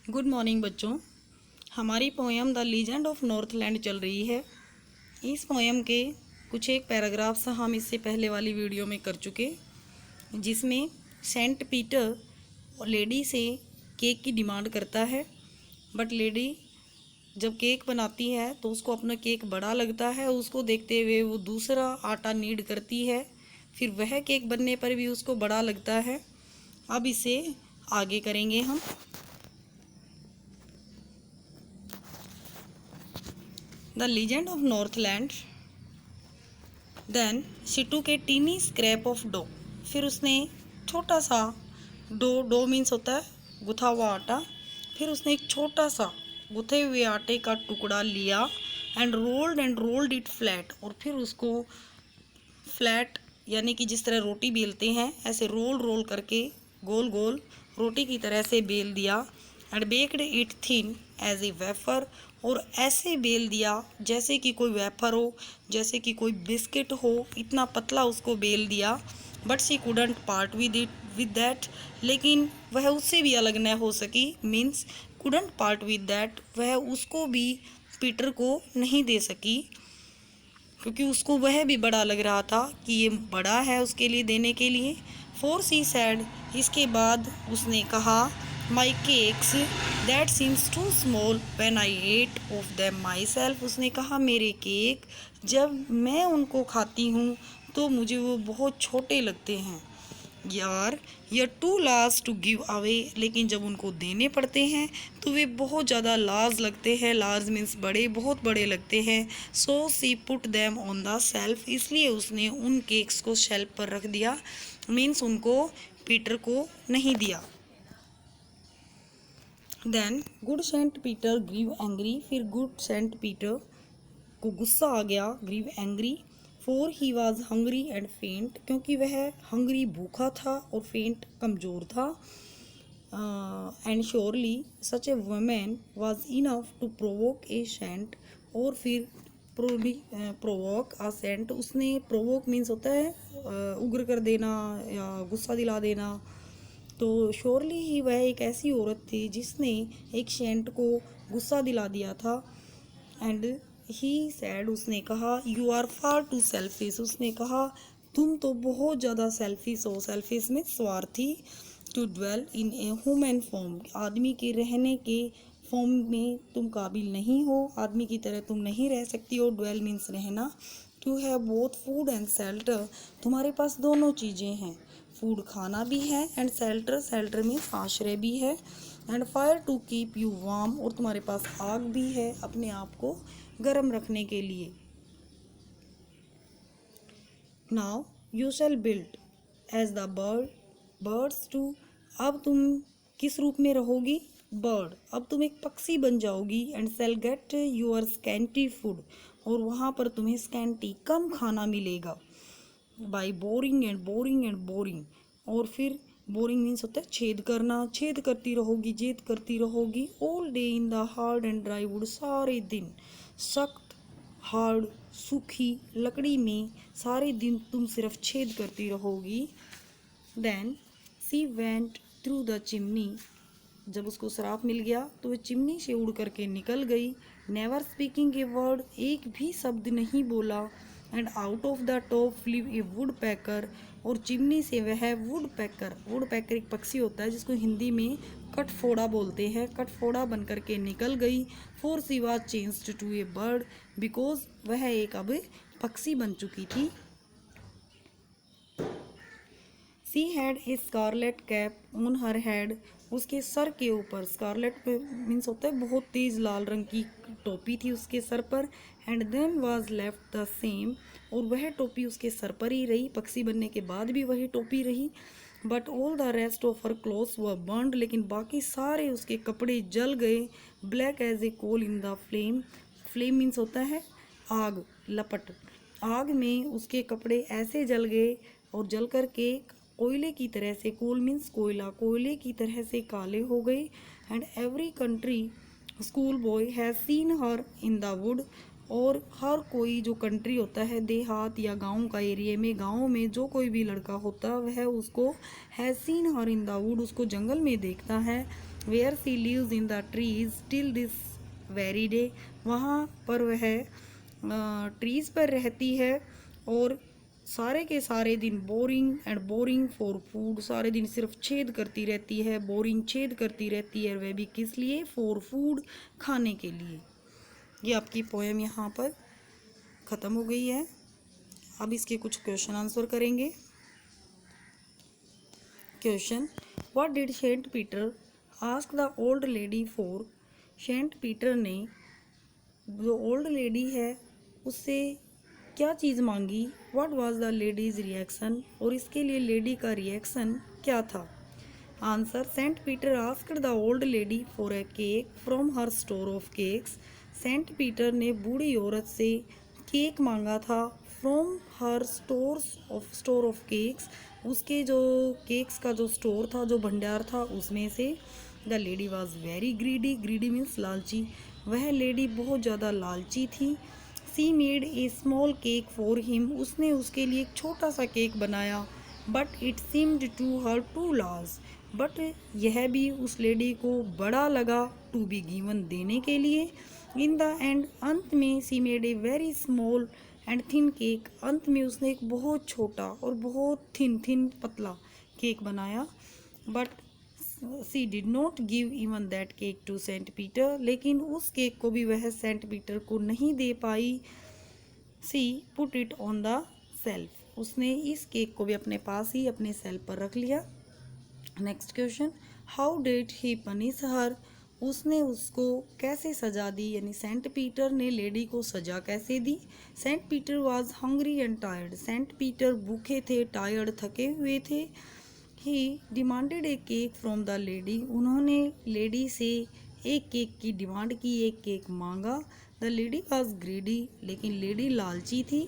Good morning बच्चों। हमारी poem the legend of Northland चल रही है। इस पोएम के कुछ एक पैराग्राफ्स हम इससे पहले वाली वीडियो में कर चुके, जिसमें सेंट पीटर लेडी से केक की डिमांड करता है। बट लेडी जब केक बनाती है तो उसको अपना केक बड़ा लगता है। उसको देखते हुए वो दूसरा आटा नीड करती है, फिर वह केक बनने पर भी उसको बड़ा लगता है। अब इसे आगे करेंगे हम। The legend of Northland. Then she took a teeny scrap of dough. फिर उसने छोटा सा डो मीन्स होता है गुथा हुआ आटा। फिर उसने एक छोटा सा गुथे हुए आटे का टुकड़ा लिया एंड रोल्ड इट फ्लैट। और फिर उसको फ्लैट यानी कि जिस तरह रोटी बेलते हैं ऐसे रोल करके गोल गोल रोटी की तरह से बेल दिया। And baked it thin as a wafer. और ऐसे बेल दिया जैसे कि कोई वेफर हो, जैसे कि कोई बिस्किट हो, इतना पतला उसको बेल दिया। But she couldn't part with that. लेकिन वह उससे भी अलग न हो सकी। Means couldn't part with that, वह उसको भी पीटर को नहीं दे सकी, क्योंकि उसको वह भी बड़ा लग रहा था कि ये बड़ा है उसके लिए देने के लिए। फोर सी सैड, इसके बाद उसने कहा, my cakes that seems too small when I ate of them myself. उसने कहा मेरे केक जब मैं उनको खाती हूँ तो मुझे वो बहुत छोटे लगते हैं यार। यह too large to give away, लेकिन जब उनको देने पड़ते हैं तो वे बहुत ज़्यादा लार्ज लगते हैं। लार्ज मीन्स बड़े, बहुत बड़े लगते हैं। So she put them on the shelf, इसलिए उसने उन केक्स को शेल्फ पर रख दिया। मीन्स उनको पीटर को नहीं दिया। Then good Saint Peter grew angry, फिर गुड सेंट पीटर को गुस्सा आ गया। Grew angry for he was hungry and faint, क्योंकि वह हंग्री भूखा था और फेंट कमज़ोर था। And surely such a woman was enough to provoke a saint. और फिर प्रोवोक अ सेंट, उसने प्रोवोक मीन्स होता है उग्र कर देना या गुस्सा दिला देना। तो श्योरली ही वह एक ऐसी औरत थी जिसने एक सेंट को गुस्सा दिला दिया था। एंड ही सैड, उसने कहा, you are far too selfish. उसने कहा तुम तो बहुत ज़्यादा सेल्फिश हो। सेल्फिश में स्वार्थी। To dwell in a human form, आदमी के रहने के फॉर्म में तुम काबिल नहीं हो, आदमी की तरह तुम नहीं रह सकती हो। ड्वेल मीन्स रहना। To have both food and shelter, तुम्हारे पास दोनों चीज़ें हैं, फूड खाना भी है एंड शेल्टर मीन्स आश्रय भी है। And fire to keep you warm, और तुम्हारे पास आग भी है अपने आप को गर्म रखने के लिए। Now you shall build as the birds do, अब तुम किस रूप में रहोगी? बर्ड, अब तुम एक पक्षी बन जाओगी। And shall gate your scanty food, और वहाँ पर तुम्हें स्कैंटी कम खाना मिलेगा। बाई बोरिंग एंड बोरिंग, और फिर बोरिंग मीन्स होता है छेद करना, छेद करती रहोगी, जेद करती रहोगी। All day in the hard and dry would, सारे दिन सख्त हार्ड सूखी लकड़ी में सारे दिन तुम सिर्फ छेद करती रहोगी। Then she went through the chimney, जब उसको श्राप मिल गया तो वह चिमनी से उड़ करके निकल गई। नेवर स्पीकिंग ए वर्ड, एक भी शब्द नहीं बोला। And out of the top flew a woodpecker, और चिमनी से वह वुड पैकर एक पक्षी होता है जिसको हिंदी में कटफोड़ा बोलते हैं, कटफोड़ा बन करके निकल गई। For she was changed to a bird, because वह एक अब पक्षी बन चुकी थी। She had a scarlet cap on her head, उसके सर के ऊपर, स्कारलेट मीन्स होता है बहुत तेज लाल रंग की टोपी थी उसके सर पर। And then was left the same, और वह टोपी उसके सर पर ही रही, पक्षी बनने के बाद भी वही टोपी रही। But all the rest of her clothes were burned, लेकिन बाकी सारे उसके कपड़े जल गए। Black as a coal in the flame, flame means होता है आग, लपट। आग में उसके कपड़े ऐसे जल गए और जल करके कोयले की तरह से, कोल मीन्स कोयला, कोयले की तरह से काले हो गए। And every country school boy has seen her in the would, और हर कोई जो कंट्री होता है देहात या गांव का एरिया में, गांव में जो कोई भी लड़का होता है वह उसको has seen her in the wood, उसको जंगल में देखता है। Where she lives in the trees till this very day, वहाँ पर वह ट्रीज पर रहती है और सारे के सारे दिन boring and boring for food, सारे दिन सिर्फ छेद करती रहती है, बोरिंग छेद करती रहती है, वह भी किस लिए, फॉर फूड, खाने के लिए। ये आपकी पोएम यहाँ पर ख़त्म हो गई है। अब इसके कुछ क्वेश्चन आंसर करेंगे। Question, what did Saint Peter ask the old lady for, Saint Peter ने जो ओल्ड लेडी है उससे क्या चीज़ मांगी। What was the lady's reaction, और इसके लिए लेडी का रिएक्शन क्या था। Answer, Saint Peter asked the old lady for a cake from her store of cakes, Saint Peter ने बूढ़ी औरत से केक मांगा था from her store of cakes, उसके जो केक्स का जो स्टोर था, जो भंडार था, उसमें से। The lady was very greedy, greedy means लालची, वह लेडी बहुत ज़्यादा लालची थी। She made a small cake for him, उसने उसके लिए एक छोटा सा केक बनाया। But it seemed to her too large, but यह भी उस लेडी को बड़ा लगा, टू बी गिवन, देने के लिए। इन द एंड, अंत में, सी made a very small and thin cake, अंत में उसने एक बहुत छोटा और बहुत थिन पतला केक बनाया। But she did not give even that cake to Saint Peter, लेकिन उस केक को भी वह सेंट पीटर को नहीं दे पाई। She put it on the shelf, उसने इस केक को भी अपने पास ही अपने सेल्फ पर रख लिया। Next question, how did he punish her, उसने उसको कैसे सजा दी, यानी सेंट पीटर ने लेडी को सजा कैसे दी। Saint Peter was hungry and tired, saint Peter भूखे थे, टायर्ड, थके हुए थे। He demanded a cake from the lady, उन्होंने लेडी से एक केक की डिमांड की, एक केक मांगा। द लेडी वॉज ग्रीडी, लेकिन लेडी लालची थी।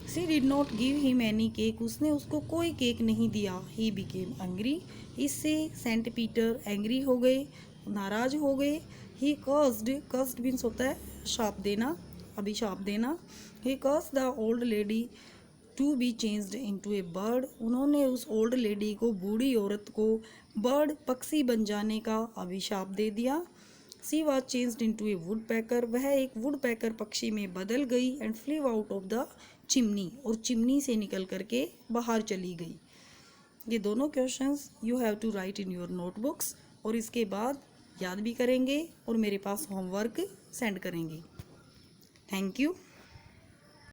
She did not give him any cake, उसने उसको कोई केक नहीं दिया। ही बिकेम एंग्री, इससे सेंट पीटर एंग्री हो गए, नाराज हो गए। ही कस्ड मीन्स होता है शाप देना, अभिशाप देना। He cursed the old lady to be changed into a bird, उन्होंने उस ओल्ड लेडी को, बूढ़ी औरत को, बर्ड, पक्षी बन जाने का अभिशाप दे दिया। She was changed into a woodpecker, वह एक वुड पैकर पक्षी में बदल गई। And flew out of the chimney, और चिमनी से निकल करके बाहर चली गई। ये दोनों questions you have to write in your notebooks, और इसके बाद याद भी करेंगे और मेरे पास होमवर्क सेंड करेंगे। Thank you.